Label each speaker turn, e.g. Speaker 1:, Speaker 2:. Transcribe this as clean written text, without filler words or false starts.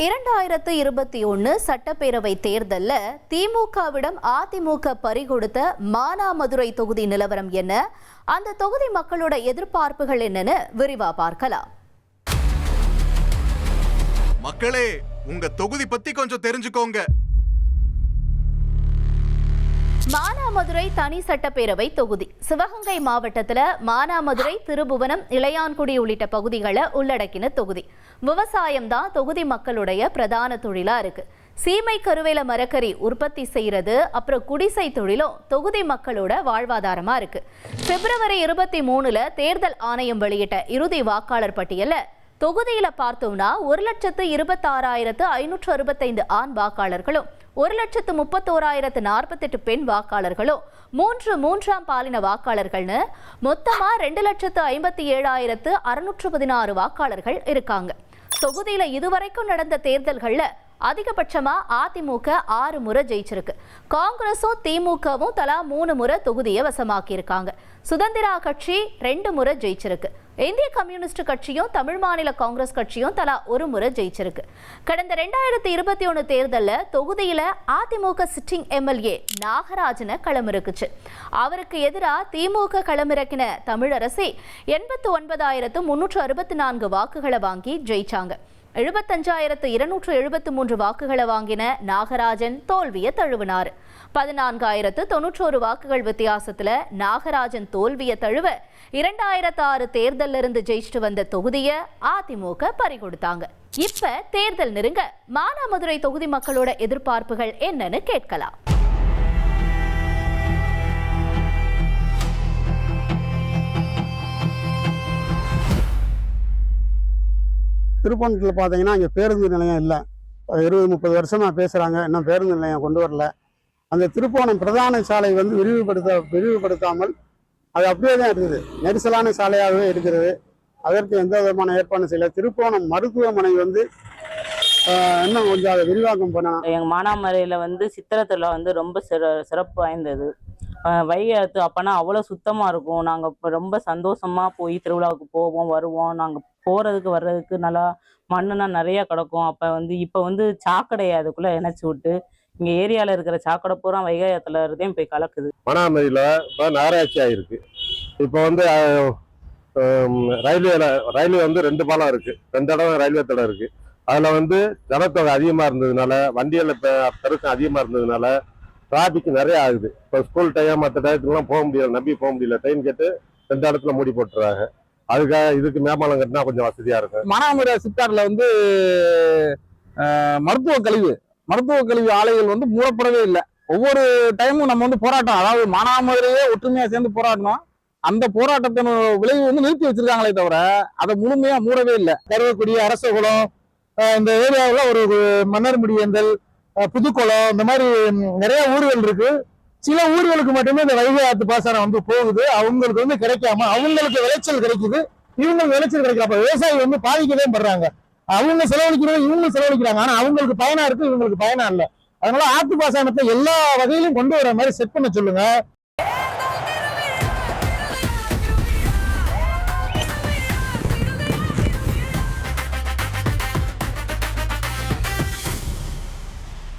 Speaker 1: 2021 சட்டப்பேரவை தேர்தல்ல திமுகவிடம் அதிமுக பறிகொடுத்த மானாமதுரை தொகுதி நிலவரம் என்ன, அந்த தொகுதி மக்களோட எதிர்பார்ப்புகள் என்னன்னு விரிவா பார்க்கலாம்.
Speaker 2: மக்களே, உங்க தொகுதி பத்தி கொஞ்சம் தெரிஞ்சுக்கோங்க.
Speaker 1: மானாமதுரை தனி சட்டப்பேரவை தொகுதி சிவகங்கை மாவட்டத்தில் மானாமதுரை, திருபுவனம், இளையான்குடி உள்ளிட்ட பகுதிகளை உள்ளடக்கின தொகுதி. விவசாயம் தான் தொகுதி மக்களுடைய பிரதான தொழிலா இருக்கு. சீமை கருவேல மரக்கறி உற்பத்தி செய்யறது, அப்புறம் குடிசை தொழிலும் தொகுதி மக்களோட வாழ்வாதாரமா இருக்கு. பிப்ரவரி 23 தேர்தல் ஆணையம் வெளியிட்ட இறுதி வாக்காளர் பட்டியல தொகுதியில பார்த்தோம்னா 1,26,565 ஆண் வாக்காளர்களும் 1,31,048 பெண் வாக்காளர்களும் மூன்றாம் பாலின வாக்காளர்கள்னு மொத்தமா 2,57,616 வாக்காளர்கள் இருக்காங்க. தொகுதியில இதுவரைக்கும் நடந்த தேர்தல்கள்ல அதிகபட்சமா அதிமுக 6 முறை ஜெயிச்சிருக்கு. காங்கிரஸும் திமுகவும் தலா 3 முறை தொகுதியை வசமாக்கி இருக்காங்க. சுதந்திரா கட்சி 2 முறை ஜெயிச்சிருக்கு. இந்திய கம்யூனிஸ்ட் கட்சியும் தமிழ் மாநில காங்கிரஸ் கட்சியும் தலா 1 முறை ஜெயிச்சிருக்கு. கடந்த 2021 தேர்தலில் தொகுதியில அதிமுக சிட்டிங் எம்எல்ஏ நாகராஜனை களமிறக்குச்சு. அவருக்கு எதிராக திமுக களமிறக்கின தமிழரசி 89,364 வாக்குகளை வாங்கி ஜெயிச்சாங்க. 75,273 வாக்குகளை வாங்கின நாகராஜன் தோல்வியை தழுவினார். 14,091 வாக்குகள் வித்தியாசத்துல நாகராஜன் தோல்வியை தழுவ 2006 தேர்தலில் இருந்து ஜெயிச்சுட்டு வந்த தொகுதியை அதிமுக பறிகொடுத்தாங்க. இப்ப தேர்தல் நெருங்க மானாமதுரை தொகுதி மக்களோட எதிர்பார்ப்புகள் என்னன்னு கேட்கலாம்.
Speaker 3: திருப்பணத்தில் பார்த்தீங்கன்னா இங்கே பேருந்து நிலையம் இல்லை. 20-30 வருஷமாக பேசுகிறாங்க, இன்னும் பேருந்து நிலையம் கொண்டு வரல. அந்த திருப்போணம் பிரதான சாலை வந்து விரிவுபடுத்தாமல் அது அப்படியே தான் இருக்குது. நெரிசலான சாலையாகவே இருக்கிறது. அதற்கு எந்த விதமான ஏற்பாடு செய்யல. திருப்போணம் மருத்துவமனை வந்து இன்னும் கொஞ்சம் அதை விரிவாக்கம் பண்ணணும்.
Speaker 4: எங்கள் மானாமதுரையில் வந்து சித்திரத்தில் வந்து ரொம்ப சிறப்பு வாய்ந்தது. வைகாத்து அப்போனா அவ்வளோ சுத்தமாக இருக்கும். நாங்கள் இப்போ ரொம்ப சந்தோஷமாக போய் திருவிழாவுக்கு போவோம், வருவோம். நாங்கள் போகிறதுக்கு வர்றதுக்கு நல்லா மண்ணுனா நிறையா கிடக்கும். அப்போ வந்து இப்போ வந்து சாக்கடையை அதுக்குள்ளே இணைச்சி விட்டு இங்கே ஏரியாவில் இருக்கிற சாக்கடை பூரா வைகாயத்தில் இருந்தே போய் கலக்குது.
Speaker 5: மானாமதுரையில் இப்போ நகராட்சி ஆகிருக்கு. இப்போ வந்து ரயில்வே வந்து 2 பாலம் இருக்குது, 2 இடம் ரயில்வே தடம் இருக்குது. அதில் வந்து ஜனத்தொகை அதிகமாக இருந்ததுனால, வண்டியில் பெருக்கம் அதிகமாக இருந்ததுனால டிராபிக் நிறைய ஆகுது. இப்போ ஸ்கூல் டைம் மற்ற டயத்துக்குலாம் போக முடியல, நம்பி போக முடியல. ட்ரெயின் கேட்டு 2 இடத்துல மூடி போட்டுறாங்க. அதுக்காக இதுக்கு மேம்பாலம் கட்டினா கொஞ்சம் வசதியா இருக்கும்.
Speaker 6: மானாமதுரை சிப்காட்ல வந்து மருத்துவ கழிவு ஆலைகள் வந்து மூடப்படவே இல்லை. ஒவ்வொரு டைமும் நம்ம வந்து போராட்டம், அதாவது மானாமதுரையே ஒற்றுமையா சேர்ந்து போராடணும். அந்த போராட்டத்தின் விளைவு வந்து நிறுத்தி வச்சிருக்காங்களே தவிர அதை முழுமையா மூடவே இல்லை. கருவக்குடி, அரசகுளம், இந்த ஏரியாவில் ஒரு மன்னர்முடியந்தல், புதுக்குளம், இந்த மாதிரி நிறைய ஊர்கள் இருக்கு. சில ஊர்களுக்கு மட்டுமே இந்த வைகை ஆத்து பாசனம் வந்து போகுது. அவங்களுக்கு வந்து கிடைக்காம அவங்களுக்கு விளைச்சல் கிடைக்குது, இவங்களுக்கு விளைச்சல் கிடைக்கிறப்ப விவசாயி வந்து பாதிக்கவே படுறாங்க. அவங்க செலவழிக்கிறது, இவங்க செலவழிக்கிறாங்க. ஆனா அவங்களுக்கு பயனா இருக்கு, இவங்களுக்கு பயனா இல்லை. அதனால ஆத்து பாசனத்தை எல்லா வகையிலும் கொண்டு வர மாதிரி செட் பண்ண சொல்லுங்க.